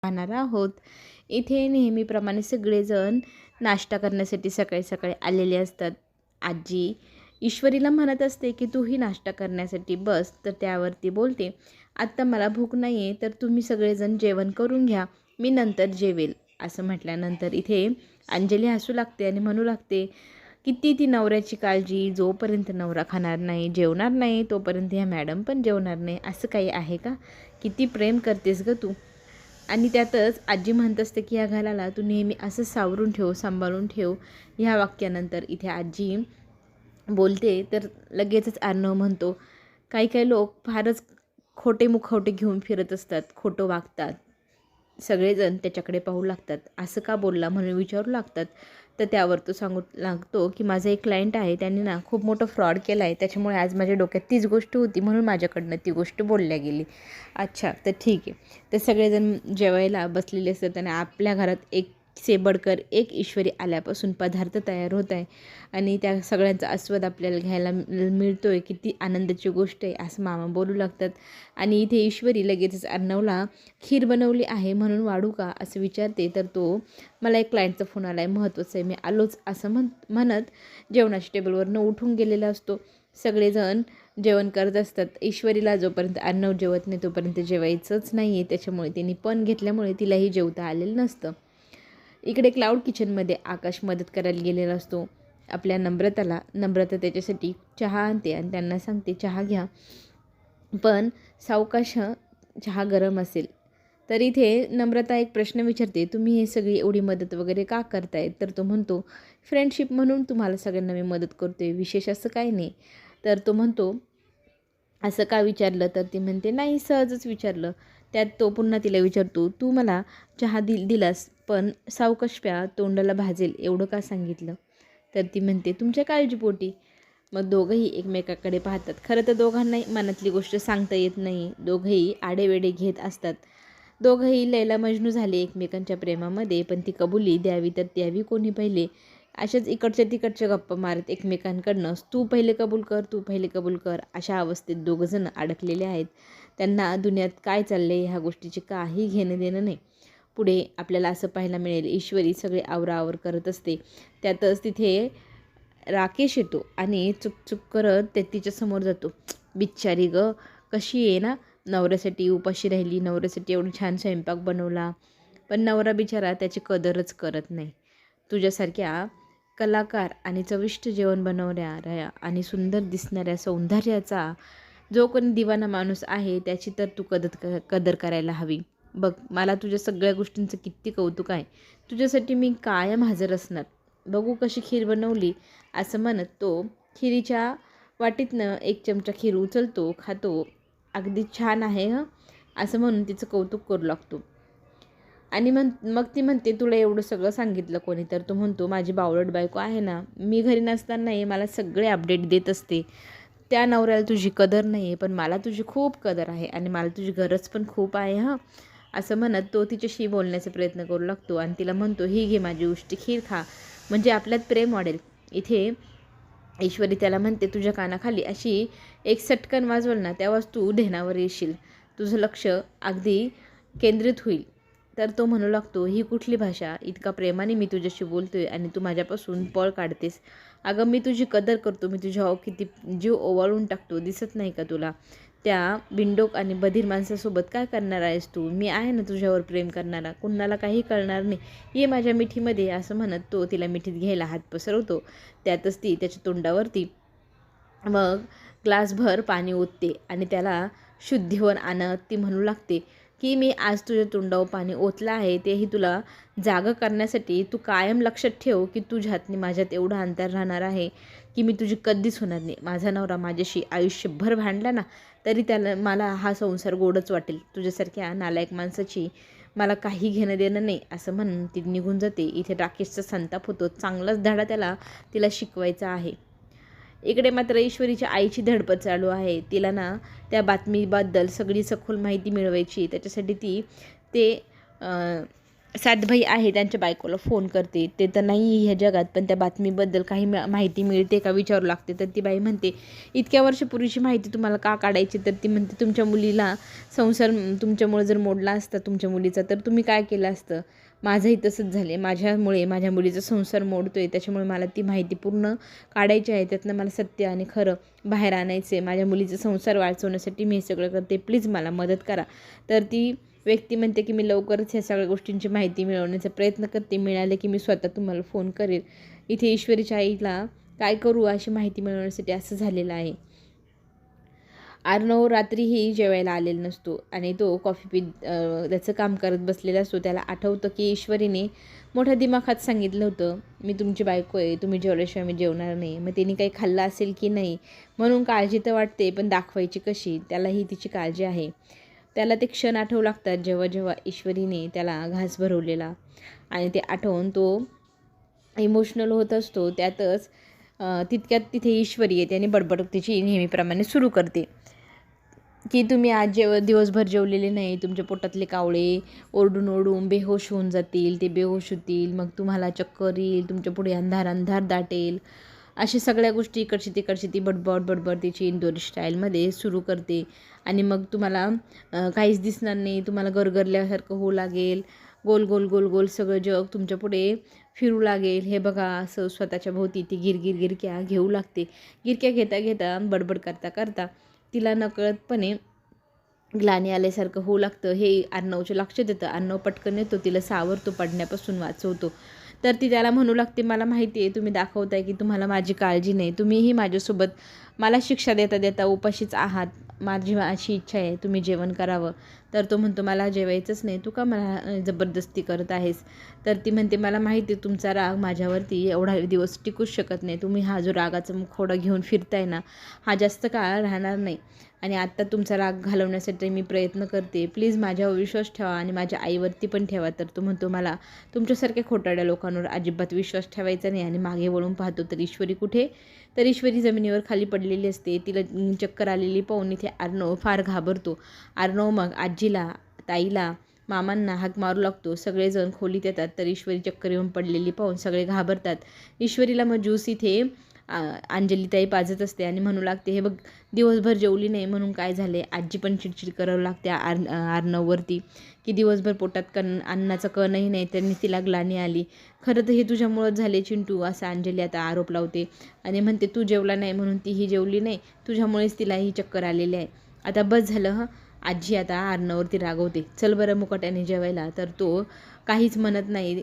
पाहणार आहोत. इथे नेहमीप्रमाणे सगळेजण नाश्ता करण्यासाठी सकाळी सकाळी आलेले असतात. आजी ईश्वरीला म्हणत असते की तूही नाश्ता करण्यासाठी बस. तर त्यावरती बोलते, आत्ता मला भूक नाही आहे, तर तुम्ही सगळेजण जेवण करून घ्या, मी नंतर जेवेल. असं म्हटल्यानंतर इथे अंजली हसू लागते आणि म्हणू लागते, किती ती नवऱ्याची काळजी, जोपर्यंत नवरा खाणार नाही जेवणार नाही तोपर्यंत ह्या मॅडम पण जेवणार नाही. असं काही आहे का? किती प्रेम करतेस ग तू. आणि त्यातच आजी म्हणत असते की ह्या घराला तू नेहमी असं सावरून ठेव, सांभाळून ठेव. ह्या वाक्यानंतर इथे आजी बोलते तर लगेचच अर्णव म्हणतो, काही काही लोक फारच खोटे मुखवटे घेऊन फिरत असतात, खोटं वागतात. सगळेजण त्याच्याकडे पाहू लागतात. असं का बोलला म्हणून विचारू लागतात. तर त्यावर तो सांगू लागतो की माझा एक क्लायंट आहे, त्यांनी ना खूप मोठं फ्रॉड केला आहे, त्याच्यामुळे आज माझ्या डोक्यात तीच गोष्ट होती म्हणून माझ्याकडनं ती गोष्ट बोलल्या गेली. अच्छा, तर ठीक आहे. तर सगळेजण जेवायला बसलेले असतात आणि आपल्या घरात एक सेबडकर एक ईश्वरी आल्यापासून पदार्थ तयार होत आहे आणि त्या सगळ्यांचा आस्वाद आपल्याला घ्यायला मिळतो आहे. किती आनंदाची गोष्ट आहे असं मामा बोलू लागतात. आणि इथे ईश्वरी लगेचच अर्णवला खीर बनवली आहे म्हणून वाढू का असं विचारते. तर तो, मला एक क्लायंटचा फोन आला आहे, महत्त्वाचं आहे, मी आलोच असं म्हणत जेवणाच्या टेबलवरनं उठून गेलेला असतो. सगळेजण जेवण करत असतात. ईश्वरीला जोपर्यंत अर्णव जेवत नाही तोपर्यंत जेवायचंच नाही आहे, त्याच्यामुळे तिने पण घेतल्यामुळे तिलाही जेवता आलेलं नसतं. इकडे क्लाउड किचनमध्ये आकाश मदत करायला गेलेला असतो आपल्या नम्रताला. नम्रता त्याच्यासाठी चहा आणते आणि त्यांना सांगते चहा घ्या, पण सावकाश चहा गरम असेल. तर इथे नम्रता एक प्रश्न विचारते, तुम्ही हे सगळी एवढी मदत वगैरे का करताय? तर तो म्हणतो, फ्रेंडशिप म्हणून तुम्हाला सगळ्यांना मी मदत करतो आहे, विशेष असं काही नाही. तर तो म्हणतो, असं का विचारलं? तर ती म्हणते, नाही सहजच विचारलं. त्यात तो पुन्हा तिला विचारतो, तू मला चहा दिलास, पण सावकाश प्या, तोंडाला भाजेल एवढं का सांगितलं? तर ती म्हणते, तुमच्या काळजीपोटी. मग दोघंही एकमेकाकडे पाहतात. खरं तर दोघांनाही मनातली गोष्ट सांगता येत नाही, दोघंही आडेवेडे घेत असतात. दोघंही लैला मजनू झाले एकमेकांच्या प्रेमामध्ये, पण ती कबुली द्यावी तर द्यावी कोणी पहिले. अशाच इकडच्या तिकडच्या गप्पा मारत एकमेकांकडनं तू पहिले कबूल कर, तू पहिले कबूल कर, अशा अवस्थेत दोघंजणं अडकलेले आहेत. त्यांना दुनियात काय चाललं आहे ह्या गोष्टीचे काही घेणं देणं नाही. पुढे आपल्याला असं पाहायला मिळेल, ईश्वरी सगळे आवराआवर करत असते. त्यातच तिथे राकेश येतो आणि चुकचुक करत ते तिच्यासमोर जातो. बिच्चारी ग, कशी आहे ना, नवऱ्यासाठी उपाशी राहिली, नवऱ्यासाठी एवढं छान स्वयंपाक बनवला, पण नवरा बिचारा त्याची कदरच करत नाही. तुझ्यासारख्या कलाकार आणि चविष्ट जेवण बनवणाऱ्या आणि सुंदर दिसणाऱ्या सौंदर्याचा जो कोणी दिवाना माणूस आहे त्याची तर तू कदर करायला हवी. बघ, मला तुझ्या सगळ्या गोष्टींचं किती कौतुक आहे, तुझ्यासाठी मी कायम हजर असणार. बघू कशी खीर बनवली. असं म्हणत तो खिरीच्या वाटीतनं एक चमचा खीर उचलतो, खातो. अगदी छान आहे हं, असं म्हणून तिचं कौतुक करू लागतो. आणि मग ती म्हणते, तुला एवढं सगळं सांगितलं कोणी? तर तो म्हणतो, माझी बावळट बायको आहे ना, मी घरी नसतानाही मला सगळे अपडेट देत असते. त्या नवऱ्याला तुझी कदर नाही आहे, पण मला तुझी खूप कदर आहे आणि मला तुझी गरज पण खूप आहे हां. असं म्हणत तो तिच्याशी बोलण्याचा प्रयत्न करू लागतो आणि तिला म्हणतो, ही घे माझी उष्टी खीर खा, म्हणजे आपल्यात प्रेम वाढेल. इथे ईश्वरी त्याला म्हणते, तुझ्या कानाखाली अशी एक सटकन वाजवल ना, तेव्हाच तू ध्यानावर येशील, तुझं लक्ष अगदी केंद्रित होईल. तर तो म्हणू लागतो, ही कुठली भाषा? इतका प्रेमाने मी तुझ्याशी बोलतोय आणि तू माझ्यापासून पळ काढतेस. अगं, मी तुझी कदर करतो, मी तुझ्या किती जीव ओवाळून टाकतो, दिसत नाही का तुला? त्या बिंडोक आणि बधीर माणसासोबत काय करणार आहेस तू? मी आहे ना तुझ्यावर प्रेम करणारा, कुणाला काही कळणार नाही, ये माझ्या मिठीमध्ये. असं म्हणत तो तिला मिठीत घ्यायला हात पसरवतो. त्यातच ती त्याच्या तोंडावरती मग ग्लासभर पाणी ओतते आणि त्याला शुद्धीवर आणत ती म्हणू लागते की मी आज तुझ्या तोंडावर पाणी ओतलं आहे, तेही तुला जागं करण्यासाठी. तू कायम लक्षात ठेव की तुझ्या हातनी माझ्यात एवढं अंतर राहणार आहे की मी तुझी कधीच होणार नाही. माझा नवरा माझ्याशी आयुष्यभर भांडला ना, तरी मला हा संसार गोडच वाटेल. तुझ्यासारख्या नालायक माणसाची मला काही घेणं देणं नाही. असं म्हणून ती निघून जाते. इथे राकेशचा संताप होतो. चांगलाच धडा तिला शिकवायचा आहे. इकडे मात्र ईश्वरीच्या आईची धडपड चालू आहे. तिला ना त्या बातमीबद्दल सगळी सखोल माहिती मिळवायची. त्याच्यासाठी ती ते सातभाई आहे त्यांच्या बायकोला फोन करते. ते तर नाही ह्या जगात, पण त्या बातमीबद्दल काही माहिती मिळते का विचारू लागते. तर ती बाई म्हणते, इतक्या वर्षापूर्वीची माहिती तुम्हाला का काढायची. तर ती म्हणते, तुमच्या मुलीला संसार तुमच्यामुळे जर मोडला असता तुमच्या मुलीचा, तर तुम्ही काय केलं असतं. माझंही तसंच झाले, माझ्यामुळे माझ्या मुलीचा संसार मोडतोय, त्याच्यामुळे मला ती माहिती पूर्ण काढायची आहे. त्यातनं मला सत्य आणि खरं बाहेर आणायचं आहे. माझ्या मुलीचा संसार वाचवण्यासाठी मी हे सगळं करते, प्लीज मला मदत करा. तर ती व्यक्ती म्हणते की मी लवकरच ह्या सगळ्या गोष्टींची माहिती मिळवण्याचा प्रयत्न करते, मिळाले की मी स्वतः तुम्हाला फोन करेल. इथे ईश्वरीच्या आईला काय करू अशी माहिती मिळवण्यासाठी असं झालेलं आहे. अर्णव रात्रीही जेवायला आलेला नसतो आणि तो कॉफी पीत त्याचं काम करत बसलेला असतो. त्याला आठवतं की ईश्वरीने मोठ्या दिमाखात सांगितलं होतं, मी तुमची बायको आहे, तुम्ही जेवल्याशिवाय मी जेवणार नाही. मग तिने काही खाल्लं असेल की नाही म्हणून काळजी तर वाटते, पण दाखवायची कशी, त्यालाही तिची काळजी आहे. त्याला ते क्षण आठवू लागतात जेव्हा जेव्हा ईश्वरीने त्याला घास भरवलेला, आणि ते आठवून तो इमोशनल होत असतो. त्यातच तितक्यात तिथे ईश्वरी आहे, त्याने बडबड तिची नेहमीप्रमाणे सुरू करते की तुम्ही आज दिवसभर जेवलेले नाही, तुमच्या पोटातले कावळे ओरडून ओरडून बेहोश होऊन जातील, ते बेहोश होतील, मग तुम्हाला चक्कर येईल, तुमच्या पुढे अंधार अंधार दाटेल. अशा सगळ्या गोष्टी इकडची तिकडची ती बडबड तिची इंदोरी स्टाईलमध्ये सुरू करते. आणि मग तुम्हाला काहीच दिसणार नाही, तुम्हाला गरगरल्यासारखं होऊ लागेल, गोल गोल गोल गोल सगळं जग तुमच्या पुढे फिरू लागेल. हे बघा, असं स्वतःच्या भोवती ती गिरक्या घेऊ लागते. गिरक्या घेता घेता बडबड करता करता तिला नकळतपणे ग्लानी आल्यासारखं होऊ लागतं. हे अर्णवच्या लक्षात येतं. अर्णव पटकन येतो, तिला सावरतो, पडण्यापासून वाचवतो. तर ती त्याला म्हणू लागते, मला माहिती आहे तुम्ही दाखवताय की तुम्हाला माझी काळजी नाही, तुम्हीही माझ्यासोबत मला शिक्षा देता देता उपाशीच आहात. माझी अशी इच्छा आहे तुम्ही जेवण करावं. तर तो म्हणतो, मला जेवायचंच नाही, तू का मला जबरदस्ती करत आहेस. तर ती म्हणते, मला माहिती आहे तुमचा राग माझ्यावरती एवढा दिवस टिकूच शकत नाही, तुम्ही हा जो रागाचा मुखवटा घेऊन फिरताय ना, हा जास्त काळ राहणार नाही. आणि आत्ता तुमचा राग घालवण्यासाठी मी प्रयत्न करते, प्लीज माझ्यावर विश्वास ठेवा आणि माझ्या आईवरती पण ठेवा. तर तो म्हणतो, मला तुमच्यासारख्या खोटाड्या लोकांवर अजिबात विश्वास ठेवायचा नाही. आणि मागे वळून पाहतो तर ईश्वरी कुठे, तर ईश्वरी जमिनीवर खाली पडलेली असते. तिला चक्कर आलेली पाहून इथे अर्णव फार घाबरतो. अर्णव मग आजीला, ताईला, मामांना हाक मारू लागतो. सगळेजण खोलीत येतात. तर ईश्वरी चक्कर येऊन पडलेली पाहून सगळे घाबरतात. ईश्वरीला मग ज्यूस इथे अंजलीताई पाजत असते आणि म्हणू लागते, हे बघ दिवसभर जेवली नाही म्हणून काय झाले. आजी पण चिडचिड करावं लागते अर्णववरती की दिवसभर पोटात अन्नाचा कणही नाही, त्यांनी तिला ग्लानी आली. खरं तर हे तुझ्यामुळंच झाले चिंटू, असं अंजली आता आरोप लावते आणि म्हणते, तू जेवला नाही म्हणून तीही जेवली नाही, तुझ्यामुळेच तिला ही चक्कर आलेली आहे. आता बस झालं हं. आजी आता अर्णववरती रागवते, चल बरं मुकाट्याने जेवायला. तर तो काहीच म्हणत नाही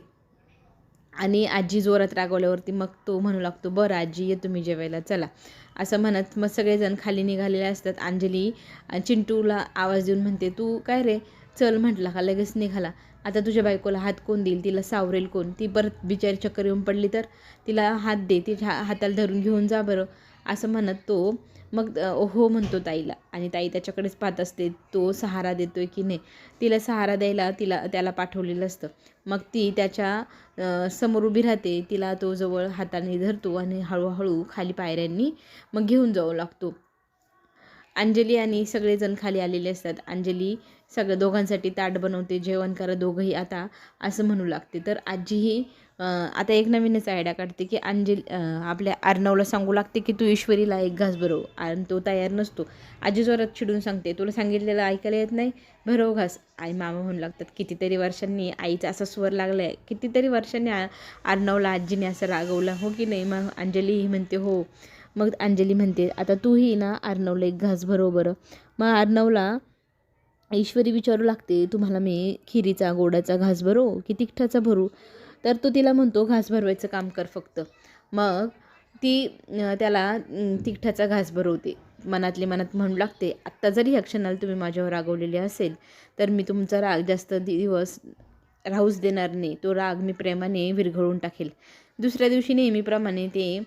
आणि आजी जोरात रागवल्यावरती मग तो म्हणू लागतो, बरं आजी ये तुम्ही जेवायला चला, असं म्हणत मग सगळेजण खाली निघालेले असतात. अंजली चिंटूला आवाज देऊन म्हणते, तू काय रे, चल म्हटला का लगेच निघाला. आता तुझ्या बायकोला हात कोण देईल, तिला सावरेल कोण, ती परत बिचारी चक्कर येऊन पडली तर तिला हात दे, तिच्या हाताला धरून घेऊन जा बरं, असं म्हणत तो मग हो म्हणतो ताईला. आणि ताई त्याच्याकडेच पाहत असते, तो सहारा देतोय की नाही. तिला सहारा द्यायला त्याला पाठवलेलं असतं. मग ती त्याच्या समोर उभी राहते. तिला तो जवळ हाताने धरतो आणि हळूहळू खाली पायऱ्यांनी मग घेऊन जाऊ लागतो. अंजली आणि सगळेजण खाली आलेले असतात. अंजली सगळं दोघांसाठी ताट बनवते, जेवण करा दोघंही आता, असं म्हणू लागते. तर आजीही आता एक नवीनच आयडिया काढते की आपल्या अर्णवला सांगू लागते की तू ईश्वरीला एक घास भरव. आणि तो तयार नसतो. आजी जोरात चिडून सांगते, तुला सांगितलेलं ऐकायला येत नाही, भरव घास. आई मामा म्हणू लागतात, कितीतरी वर्षांनी आईचा असा स्वर लागला आहे, कितीतरी वर्षांनी अर्णवला आजीने असं रागवलं, हो की नाही. मग अंजली ही म्हणते हो. मग अंजली म्हणते, आता तूही ना अर्णवला एक घास भरव बरं. मग अर्णवला ईश्वरी विचारू लागते, तुम्हाला मी खिरीचा गोडाचा घास भरू की तिखटाचा भरू. तर तो तिला म्हणतो, घास भरवायचं काम कर फक्त. मग ती त्याला तिखटाचा घास भरवते. मनातली मनात म्हणू लागते, आत्ता जरी ह्या क्षणाला तुम्ही माझ्यावर रागवलेले असेल तर मी तुमचा राग जास्त दिवस राहूच देणार नाही, तो राग मी प्रेमाने विरघळून टाकेल. दुसऱ्या दिवशी नेहमीप्रमाणे ते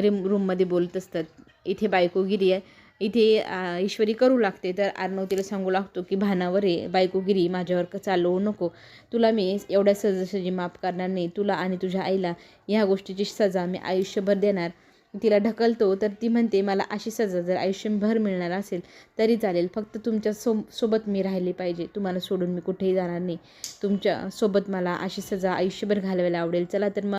रूममध्ये बोलत असतात. इथे बायकोगिरी आहे, इथे ईश्वरी करू लागते. तर अर्णव तिला सांगू लागतो की भानावर आहे, बायकोगिरी माझ्यावर चालवू नको, तुला मी एवढ्या सहजासहजी माफ करणार नाही, तुला आणि तुझ्या आईला ह्या गोष्टीची सजा मी आयुष्यभर देणार. तिला ढकलतो तर ती म्हणते मला अशी सजा जर आयुष्यभर मिळणार असेल तरी चालेल, फक्त तुमच्या सोबत मी राहिली पाहिजे, तुम्हाला सोडून मी कुठेही जाणार नाही, तुमच्या सोबत मला अशी सजा आयुष्यभर घालवायला आवडेल. चला तर मग